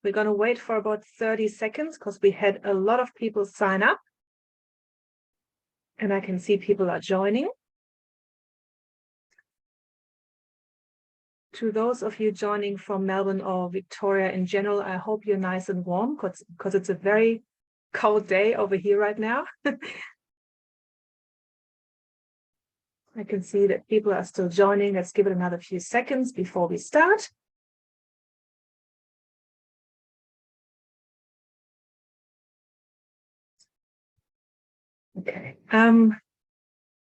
We're going to wait for about 30 seconds because we had a lot of people sign up. And I can see people are joining. To those of you joining from Melbourne or Victoria in general, I hope you're nice and warm because it's a very cold day over here right now. I can see that people are still joining. Let's give it another few seconds before we start. Okay,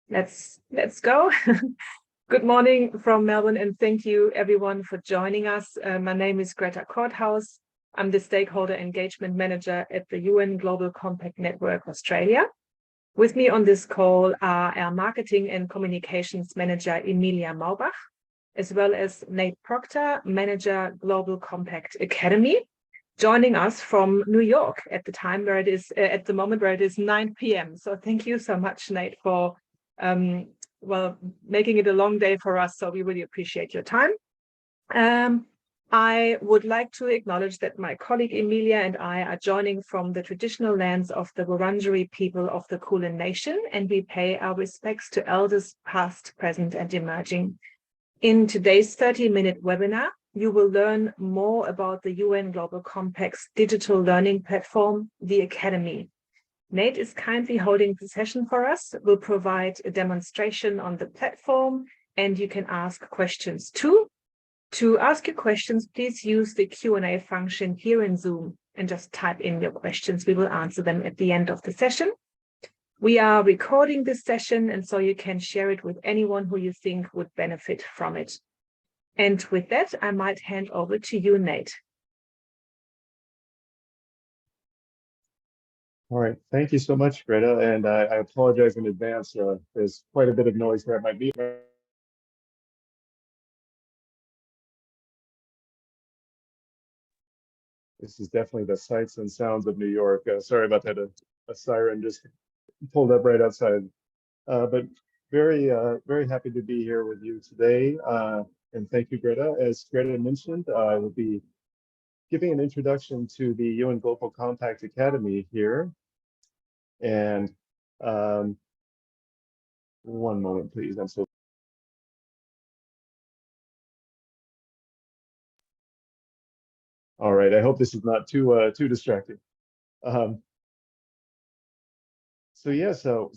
let's go. Good morning from Melbourne, and thank you everyone for joining us. My name is Greta Courthouse. I'm the Stakeholder Engagement Manager at the UN Global Compact Network Australia. With me on this call are our Marketing and Communications Manager, Emilia Maubach, as well as Nate Proctor, Manager, Global Compact Academy, joining us from New York at the moment where it is 9 p.m. So thank you so much, Nate, for making it a long day for us. So we really appreciate your time. I would like to acknowledge that my colleague Emilia and I are joining from the traditional lands of the Wurundjeri people of the Kulin Nation, and we pay our respects to elders past, present, and emerging. In today's 30-minute webinar, you will learn more about the UN Global Compact's digital learning platform, the Academy. Nate is kindly holding the session for us. We'll provide a demonstration on the platform, and you can ask questions too. To ask your questions, please use the Q&A function here in Zoom and just type in your questions. We will answer them at the end of the session. We are recording this session, and so you can share it with anyone who you think would benefit from it. And with that, I might hand over to you, Nate. All right, thank you so much, Greta, and I apologize in advance. There's quite a bit of noise where I might be. This is definitely the sights and sounds of New York. Sorry about that, a siren just pulled up right outside. But very happy to be here with you today. And thank you, Greta. As Greta mentioned, I will be giving an introduction to the UN Global Compact Academy here. And one moment, please. I'm so all right. I hope this is not too distracting. So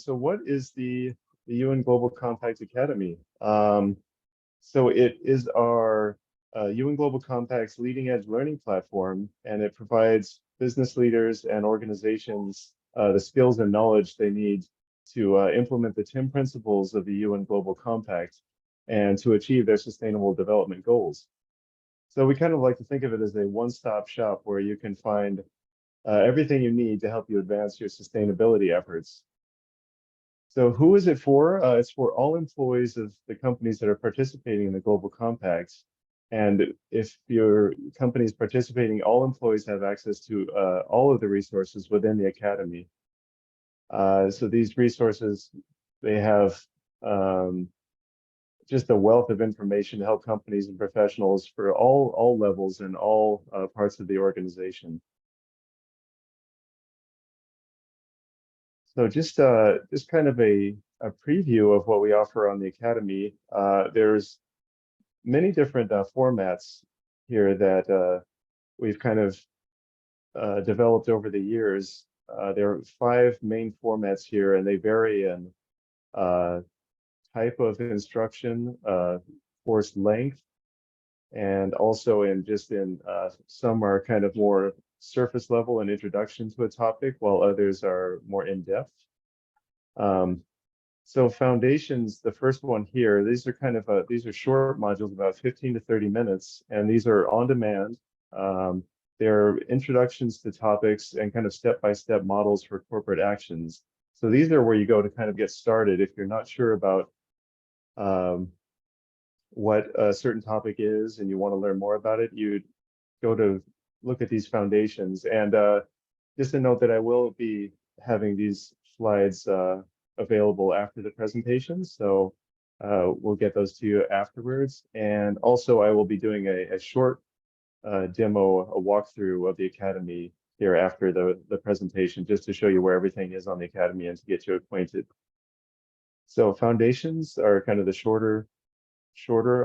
what is the UN Global Compact Academy? So it is our UN Global Compact's leading edge learning platform, and it provides business leaders and organizations the skills and knowledge they need to implement the 10 principles of the UN Global Compact and to achieve their sustainable development goals. So we kind of like to think of it as a one-stop shop where you can find everything you need to help you advance your sustainability efforts. So who is it for? It's for all employees of the companies that are participating in the Global Compact. And if your company is participating, all employees have access to all of the resources within the Academy. So these resources, they have just a wealth of information to help companies and professionals for all levels and all parts of the organization. So just kind of a preview of what we offer on the Academy. There's many different formats here that we've kind of developed over the years. There are 5 main formats here, and they vary in type of instruction, course length, and also in some are kind of more surface level and introduction to a topic, while others are more in-depth. So foundations, the first one here, these are short modules, about 15 to 30 minutes, and these are on demand. They're introductions to topics and kind of step-by-step models for corporate actions. So these are where you go to kind of get started if you're not sure about what a certain topic is and you want to learn more about it. You go to look at these foundations. And just a note that I will be having these slides available after the presentation, so we'll get those to you afterwards. And also I will be doing a short demo a walkthrough of the Academy here after the presentation, just to show you where everything is on the Academy and to get you acquainted. So foundations are kind of the shorter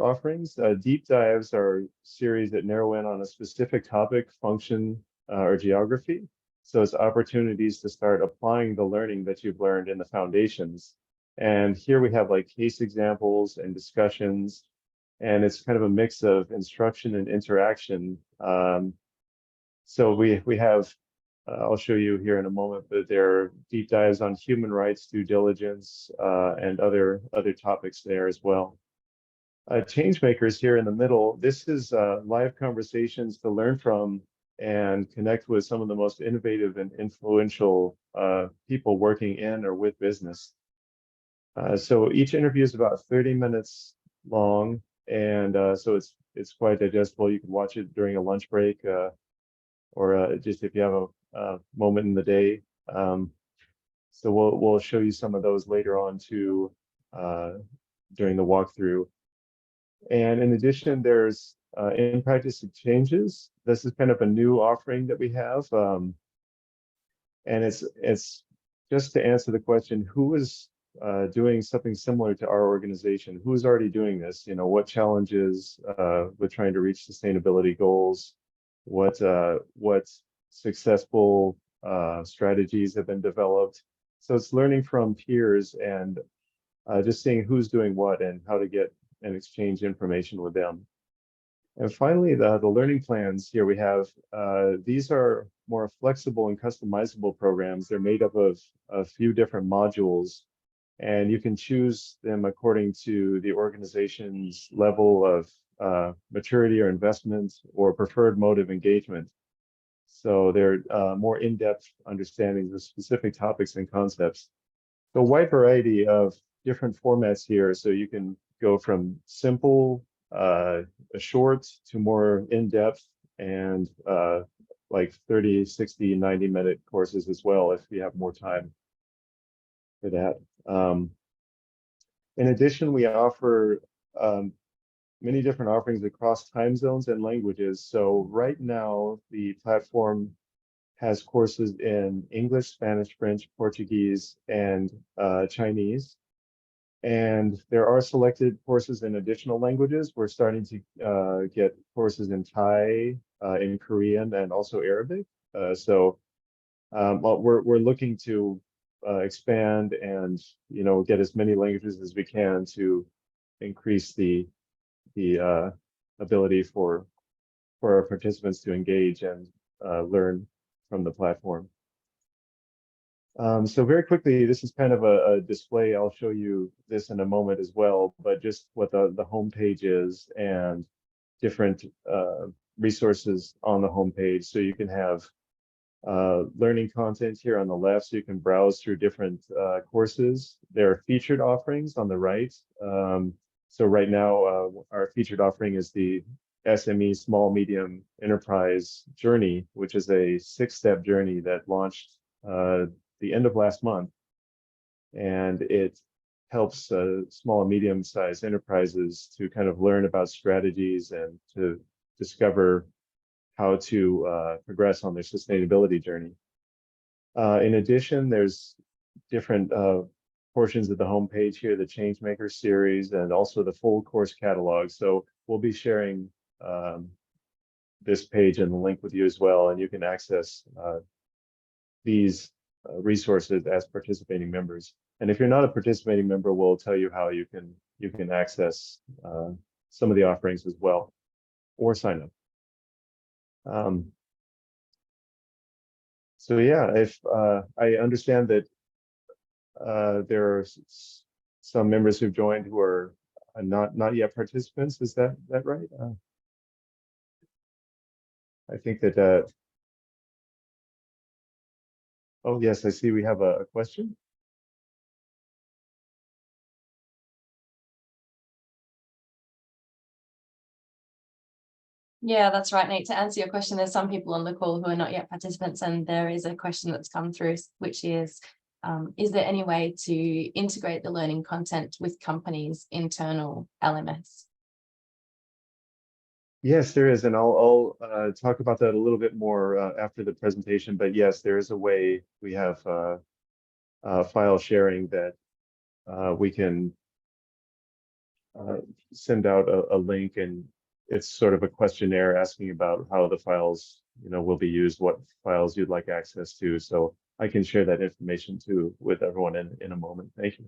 offerings. Deep dives are series that narrow in on a specific topic, function, or geography. So it's opportunities to start applying the learning that you've learned in the foundations. And here we have like case examples and discussions, and it's kind of a mix of instruction and interaction. So we have, I'll show you here in a moment, but there are deep dives on human rights, due diligence, and other topics there as well. Change makers here in the middle. This is live conversations to learn from and connect with some of the most innovative and influential people working in or with business. So each interview is about 30 minutes long, and so it's quite digestible. You can watch it during a lunch break, or just if you have a moment in the day. So we'll show you some of those later on too, during the walkthrough. And in addition, there's in practice exchanges. This is kind of a new offering that we have, and it's just to answer the question: who is doing something similar to our organization? Who's already doing this? You know, what challenges with trying to reach sustainability goals? What successful strategies have been developed? So it's learning from peers and just seeing who's doing what and how to get and exchange information with them. And finally, the learning plans here we have, these are more flexible and customizable programs. They're made up of a few different modules, and you can choose them according to the organization's level of maturity or investment or preferred mode of engagement. So they're more in-depth understandings of specific topics and concepts. So a wide variety of different formats here, so you can go from simple, short to more in-depth, and like 30, 60, 90-minute courses as well if you have more time for that. In addition, we offer many different offerings across time zones and languages. So right now, the platform has courses in English, Spanish, French, Portuguese, and Chinese. And there are selected courses in additional languages. We're starting to get courses in Thai, in Korean, and also Arabic. So we're looking to expand and get as many languages as we can to increase the ability for our participants to engage and learn from the platform. So very quickly, this is kind of a display. I'll show you this in a moment as well, but just what the homepage is and different resources on the homepage. So you can have learning content here on the left, so you can browse through different courses. There are featured offerings on the right. So right now, our featured offering is the SME Small Medium Enterprise Journey, which is a 6-step journey that launched the end of last month, and it helps small and medium-sized enterprises to kind of learn about strategies and to discover how to progress on their sustainability journey. In addition, there's different portions of the homepage here, the Changemaker series, and also the full course catalog. So we'll be sharing this page and the link with you as well, and you can access these resources as participating members. And if you're not a participating member, we'll tell you how you can access some of the offerings as well, or sign up. So yeah, if I understand that there are some members who've joined who are not yet participants. Is that right? I think that. Oh yes, I see we have a question. Yeah, that's right, Nate. To answer your question, there's some people on the call who are not yet participants, and there is a question that's come through, which is there any way to integrate the learning content with companies' internal LMS? Yes, there is, and I'll talk about that a little bit more after the presentation. But yes, there is a way we have file sharing that we can send out a link, and it's sort of a questionnaire asking about how the files, will be used, what files you'd like access to. So I can share that information too with everyone in a moment. Thank you.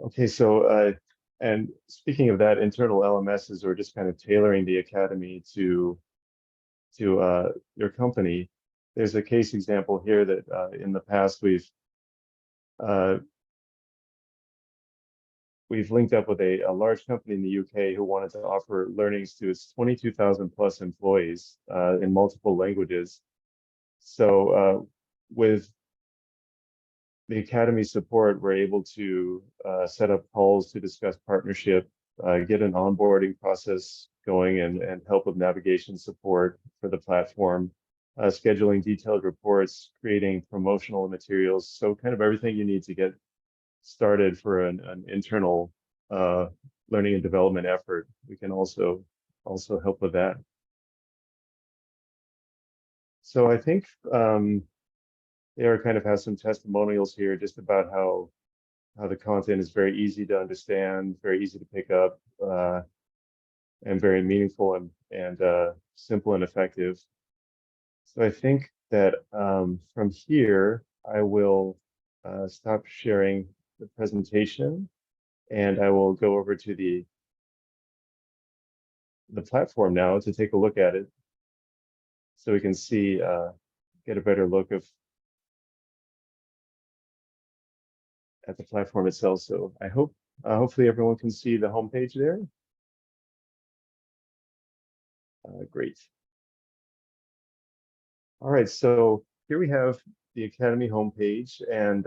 Okay, so and speaking of that, internal LMSs are just kind of tailoring the academy to your company. There's a case example here that in the past uh, we've linked up with a large company in the UK who wanted to offer learnings to its 22,000 plus employees in multiple languages. So with the Academy support, we're able to set up calls to discuss partnership, get an onboarding process going, and help with navigation support for the platform, scheduling detailed reports, creating promotional materials. So kind of everything you need to get started for an internal learning and development effort. We can also help with that. So I think AR kind of has some testimonials here just about how the content is very easy to understand, very easy to pick up, and very meaningful and simple and effective. So I think that from here, I will stop sharing the presentation, and I will go over to the platform now to take a look at it, so we can see, get a better look at the platform itself. So I hope, hopefully everyone can see the homepage there. Great. All right, so here we have the Academy homepage, and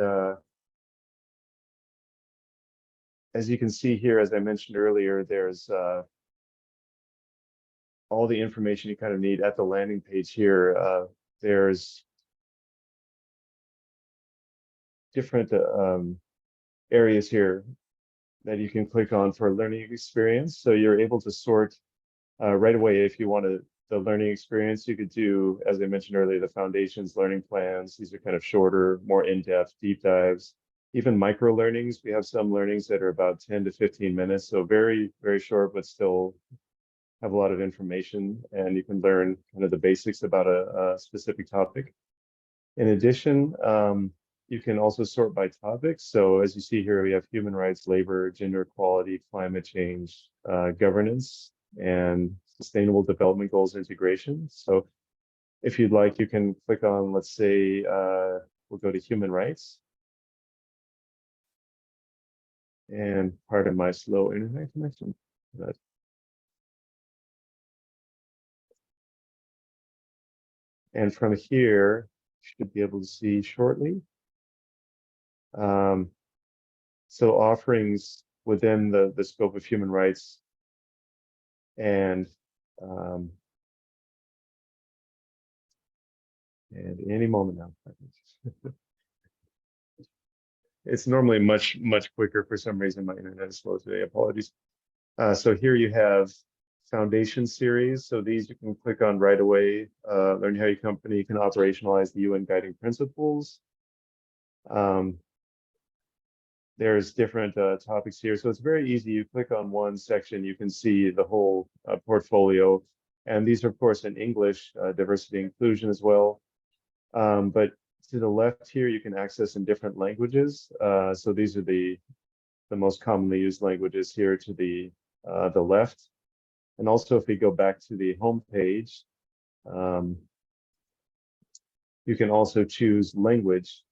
as you can see here, as I mentioned earlier, there's all the information you kind of need at the landing page here. There's different areas here that you can click on for learning experience. So you're able to sort right away if you wanted the learning experience. You could do, as I mentioned earlier, the foundations learning plans. These are kind of shorter, more in-depth deep dives. Even micro learnings, we have some learnings that are about 10 to 15 minutes. So very, very short, but still have a lot of information, and you can learn kind of the basics about a specific topic. In addition, you can also sort by topics. So as you see here, we have human rights, labor, gender equality, climate change, governance, and sustainable development goals integration. So if you'd like, you can click on, let's say, we'll go to human rights. And pardon my slow internet connection. And from here, you should be able to see shortly. So offerings within the scope of human rights, and any moment now. It's normally much quicker. For some reason, my internet is slow today. Apologies. So here you have foundation series. So these you can click on right away. Learn how your company can operationalize the UN guiding principles. There's different topics here. So it's very easy. You click on one section, you can see the whole portfolio. And these are, of course, in English, diversity inclusion as well. But to the left here, you can access in different languages. So these are the most commonly used languages here to the left. And also, if we go back to the home page, you can also choose language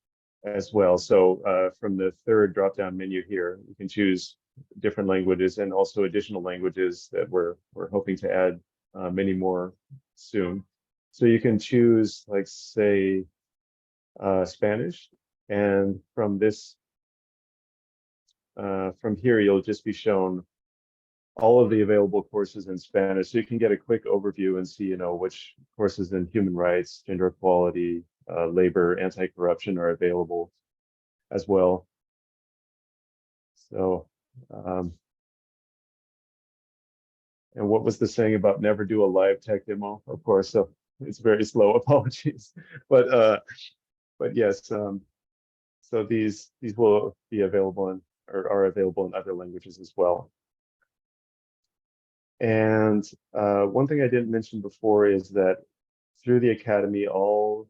as well. So from the third drop-down menu here, you can choose different languages and also additional languages that we're hoping to add many more soon. So you can choose, like, say, Spanish, and from this, from here, you'll just be shown all of the available courses in Spanish. So you can get a quick overview and see, which courses in human rights, gender equality, labor, anti-corruption are available as well. So, and what was the saying about never do a live tech demo? Of course, so it's very slow. Apologies, but yes. So these will be available in, or are available in other languages as well. And one thing I didn't mention before is that through the Academy, all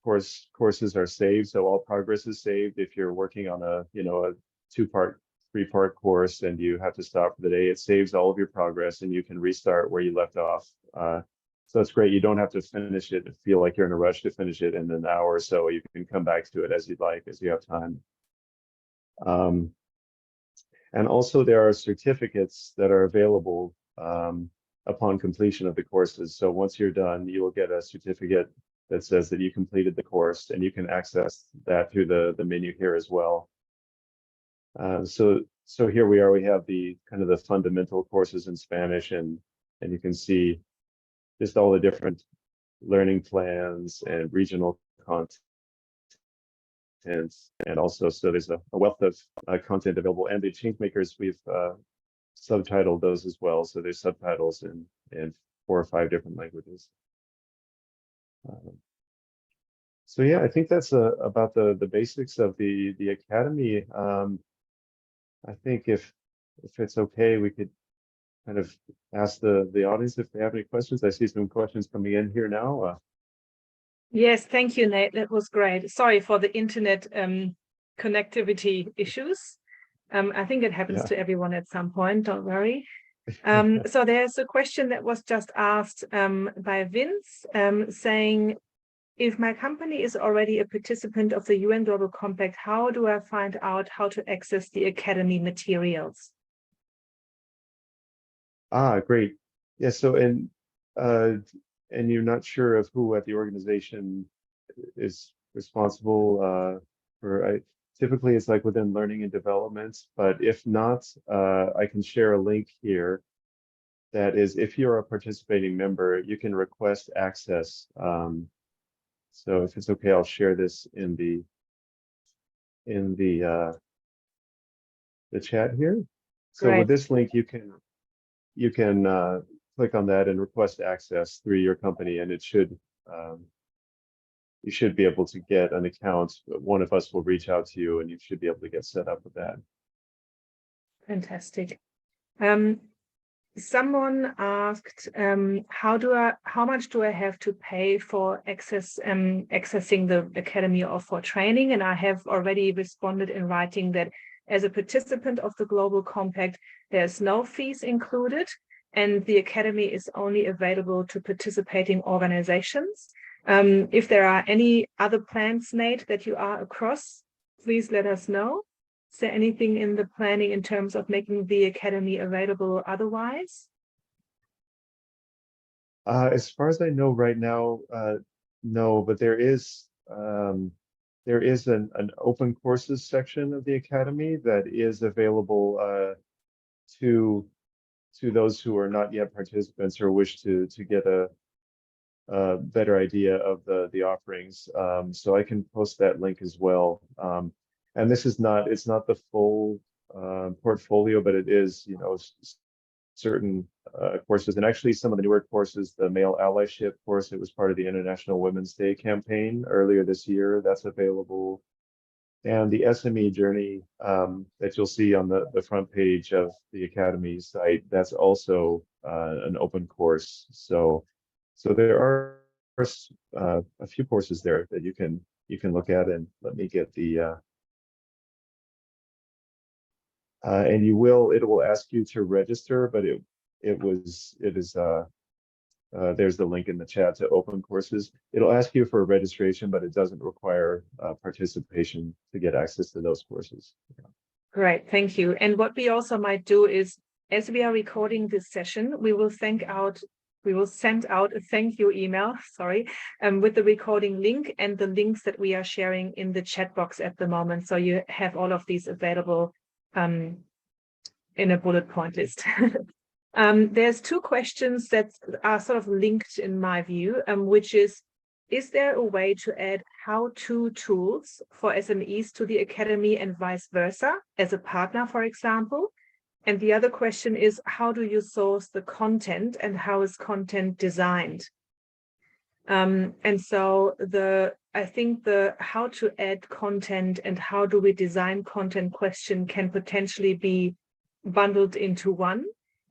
courses are saved. So all progress is saved. If you're working on a, a 2-part, 3-part course and you have to stop for the day, it saves all of your progress and you can restart where you left off. So it's great. You don't have to finish it and feel like you're in a rush to finish it in an hour or so. You can come back to it as you'd like, as you have time. And also there are certificates that are available upon completion of the courses. So once you're done, you will get a certificate that says that you completed the course, and you can access that through the menu here as well. So here we are, we have the kind of the fundamental courses in Spanish, and you can see just all the different learning plans and regional content. And also, so there's a wealth of content available, and the change makers, we've subtitled those as well. So there's subtitles in 4 or 5 different languages. So yeah, I think that's about the basics of the Academy. I think if it's okay, we could kind of ask the audience if they have any questions. I see some questions coming in here now. Yes, thank you, Nate. That was great. Sorry for the internet connectivity issues. I think it happens to everyone at some point, don't worry. So there's a question that was just asked by Vince, saying, if my company is already a participant of the UN Global Compact, how do I find out how to access the Academy materials? Great. Yeah, so and you're not sure of who at the organization is responsible for, typically it's like within learning and development, but if not, I can share a link here that is, if you're a participating member, you can request access. So if it's okay, I'll share this in the chat here. So Great. with this link, you can click on that and request access through your company, and it should you should be able to get an account. One of us will reach out to you, and you should be able to get set up with that. Fantastic. Someone asked, how much do I have to pay for accessing the Academy or for training? And I have already responded in writing that as a participant of the Global Compact, there's no fees included, and the Academy is only available to participating organizations. If there are any other plans, Nate, that you are across, please let us know. Is there anything in the planning in terms of making the Academy available otherwise? As far as I know right now, no, but there is an open courses section of the Academy that is available to those who are not yet participants or wish to get a better idea of the offerings. So I can post that link as well. And this is not, it's not the full portfolio, but it is, certain courses. And actually some of the newer courses, the male allyship course, it was part of the International Women's Day campaign earlier this year, that's available. And the SME journey that you'll see on the front page of the Academy site, that's also an open course. So there are a few courses there that you can look at, and let me get the and it will ask you to register, but it is there's the link in the chat to open courses. It'll ask you for a registration, but it doesn't require participation to get access to those courses. Great, thank you. And what we also might do is, as we are recording this session, we will send out a thank you email, with the recording link and the links that we are sharing in the chat box at the moment. So you have all of these available in a bullet point list. There's 2 questions that are sort of linked in my view, which is, is there a way to add how-to tools for SMEs to the Academy and vice versa, as a partner, for example? And the other question is, how do you source the content and how is content designed? And so I think the how to add content and how do we design content question can potentially be bundled into one.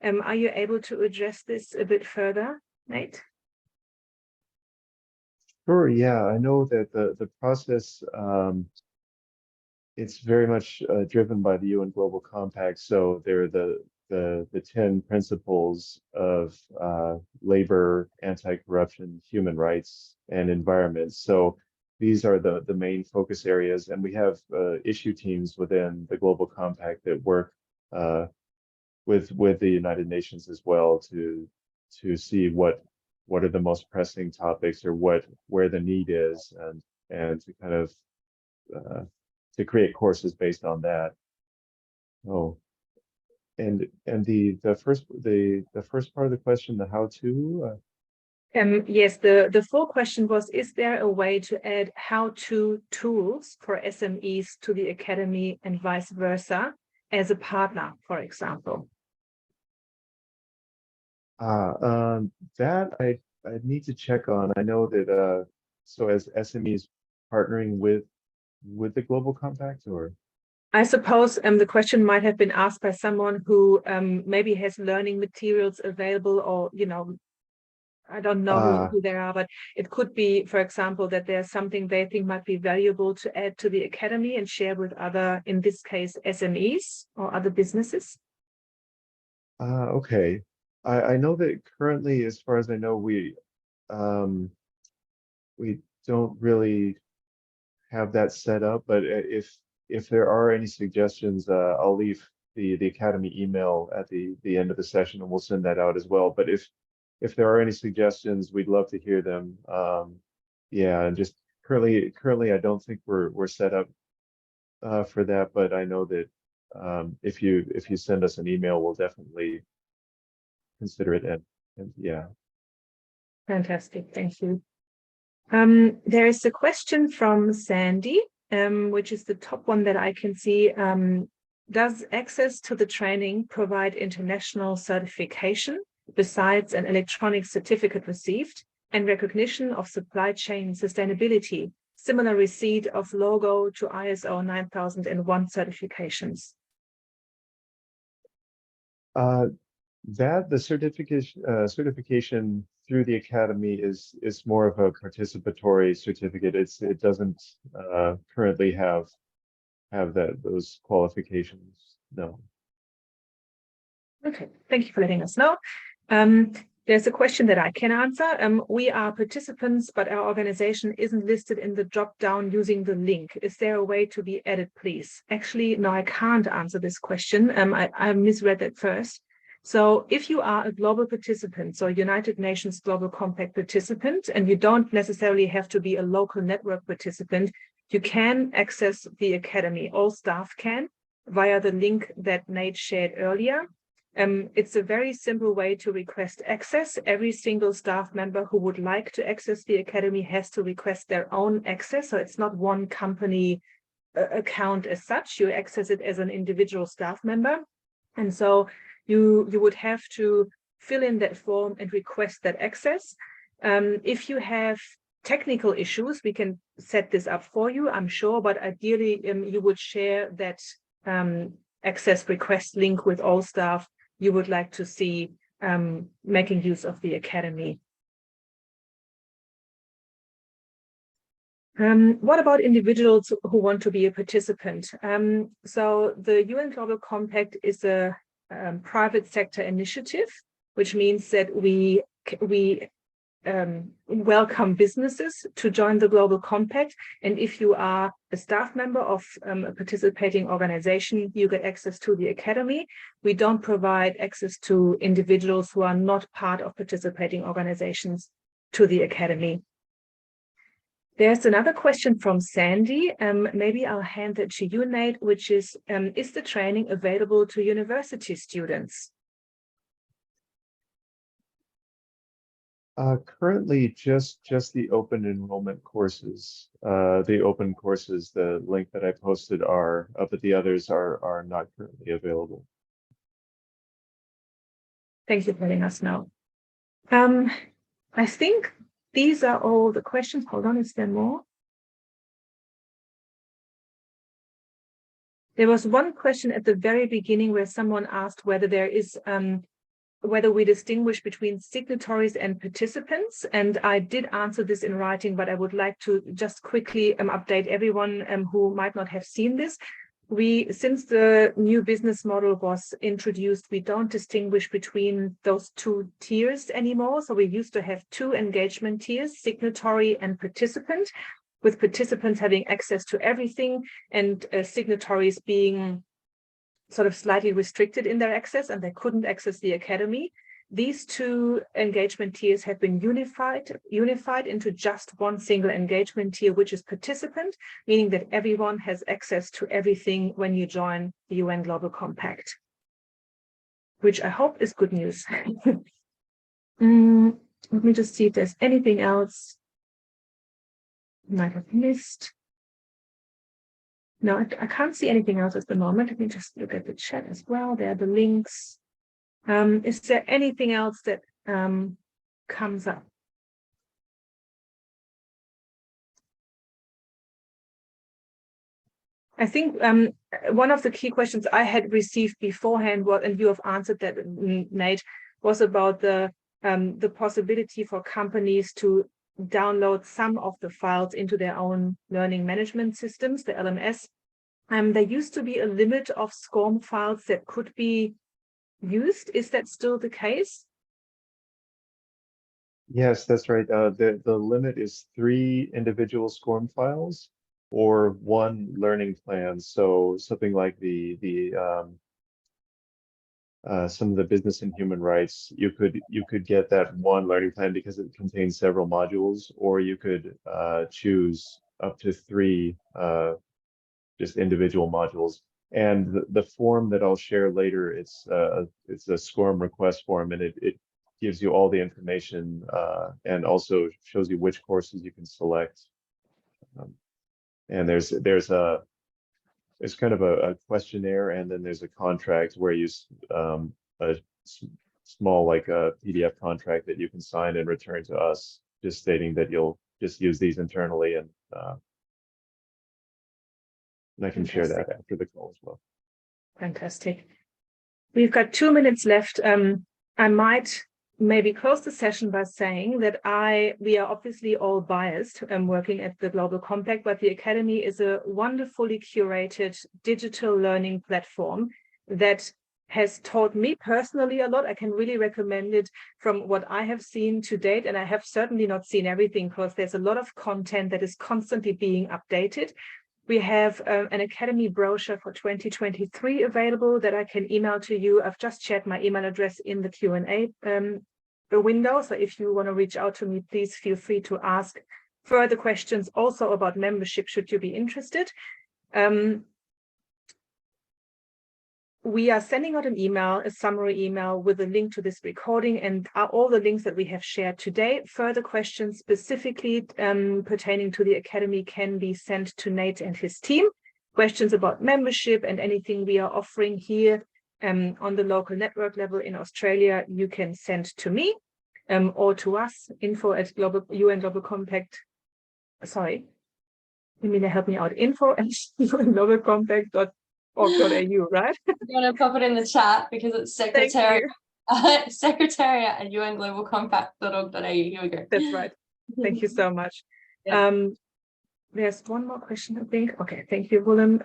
Are you able to address this a bit further, Nate? Sure, yeah, I know that the process, it's very much driven by the UN Global Compact. So there are the 10 principles of labor, anti-corruption, human rights, and environment. So these are the main focus areas, and we have issue teams within the Global Compact that work with the United Nations as well to see what are the most pressing topics or where the need is, and to kind of to create courses based on that. Oh, and the first part of the question, the how to. Yes, the full question was, is there a way to add how-to tools for SMEs to the Academy and vice versa as a partner, for example? That I need to check on. I know that so as SMEs partnering with the Global Compact, or I suppose the question might have been asked by someone who maybe has learning materials available, or I don't know who they are, but it could be, for example, that there's something they think might be valuable to add to the Academy and share with other, in this case, SMEs or other businesses. okay. I know that currently, as far as I know, we don't really have that set up, but if there are any suggestions, I'll leave the Academy email at the end of the session, and we'll send that out as well. But if there are any suggestions, we'd love to hear them. Yeah, and just currently, I don't think we're set up for that, but I know that if you send us an email, we'll definitely consider it. And yeah. Fantastic, thank you. There is a question from Sandy, which is the top one that I can see. Does access to the training provide international certification besides an electronic certificate received and recognition of supply chain sustainability, similar receipt of logo to ISO 9001 certifications? That the certification through the Academy is more of a participatory certificate. It doesn't currently have those qualifications. No. Okay, thank you for letting us know. There's a question that I can answer. We are participants, but our organization isn't listed in the drop down using the link. Is there a way to be added, please? Actually, no, I can't answer this question. I misread that first. So if you are a global participant, so United Nations Global Compact participant, and you don't necessarily have to be a local network participant, you can access the Academy. All staff can via the link that Nate shared earlier. It's a very simple way to request access. Every single staff member who would like to access the Academy has to request their own access. So it's not one company account as such. You access it as an individual staff member. And so you would have to fill in that form and request that access. If you have technical issues, we can set this up for you, I'm sure, but ideally you would share that access request link with all staff you would like to see making use of the Academy. What about individuals who want to be a participant? So the UN Global Compact is a private sector initiative, which means that we welcome businesses to join the Global Compact. And if you are a staff member of a participating organization, you get access to the Academy. We don't provide access to individuals who are not part of participating organizations to the Academy. There's another question from Sandy. Maybe I'll hand that to you, Nate, which is the training available to university students? Currently, just the open enrollment courses. The open courses, the link that I posted are, but the others are not currently available. Thank you for letting us know. I think these are all the questions. Hold on, is there more? There was one question at the very beginning where someone asked whether there is whether we distinguish between signatories and participants. And I did answer this in writing, but I would like to just quickly update everyone who might not have seen this. Since the new business model was introduced, we don't distinguish between those two tiers anymore. So we used to have two engagement tiers, signatory and participant, with participants having access to everything and signatories being sort of slightly restricted in their access, and they couldn't access the academy. These two engagement tiers have been unified into just one single engagement tier, which is participant, meaning that everyone has access to everything when you join the UN Global Compact, which I hope is good news. Let me just see if there's anything else I might have missed. No, I can't see anything else at the moment. Let me just look at the chat as well. There are the links. Is there anything else that comes up? I think one of the key questions I had received beforehand, and you have answered that, Nate, was about the possibility for companies to download some of the files into their own learning management systems, the LMS. There used to be a limit of SCORM files that could be used. Is that still the case? Yes, that's right. The limit is 3 individual SCORM files or 1 learning plan. So something like some of the business and human rights, you could get that 1 learning plan because it contains several modules, or you could choose up to 3 just individual modules. And the form that I'll share later, it's a SCORM request form, and it gives you all the information and also shows you which courses you can select. And there's kind of a questionnaire, and then there's a contract where you a small, like a PDF contract that you can sign and return to us, just stating that you'll just use these internally, and I can share that after the call as well. Fantastic. We've got 2 minutes left. I might maybe close the session by saying that we are obviously all biased working at the Global Compact, but the Academy is a wonderfully curated digital learning platform that has taught me personally a lot. I can really recommend it from what I have seen to date, and I have certainly not seen everything because there's a lot of content that is constantly being updated. We have an Academy brochure for 2023 available that I can email to you. I've just shared my email address in the Q&A window. So if you want to reach out to me, please feel free to ask further questions also about membership, should you be interested. We are sending out an email, a summary email with a link to this recording and all the links that we have shared today. Further questions specifically pertaining to the Academy can be sent to Nate and his team. Questions about membership and anything we are offering here on the local network level in Australia, you can send to me or to us, info@UN Global Compact. Sorry, Emilia, help me out. info@UNGlobalCompact.org.au, right? I'm going to pop it in the chat because it's secretariat at UNGlobalCompact.org.au. Here we go. That's right. Thank you so much. Yeah. There's one more question, I think. Okay, thank you, Willem.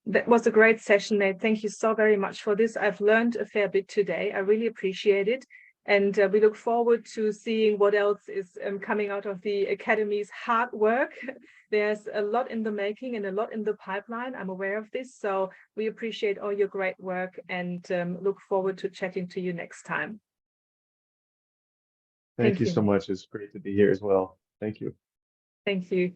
That was a great session, Nate. Thank you so very much for this. I've learned a fair bit today. I really appreciate it. And we look forward to seeing what else is coming out of the Academy's hard work. There's a lot in the making and a lot in the pipeline. I'm aware of this. So we appreciate all your great work and look forward to chatting to you next time. Thank you so much. It's great to be here as well. Thank you. Thank you.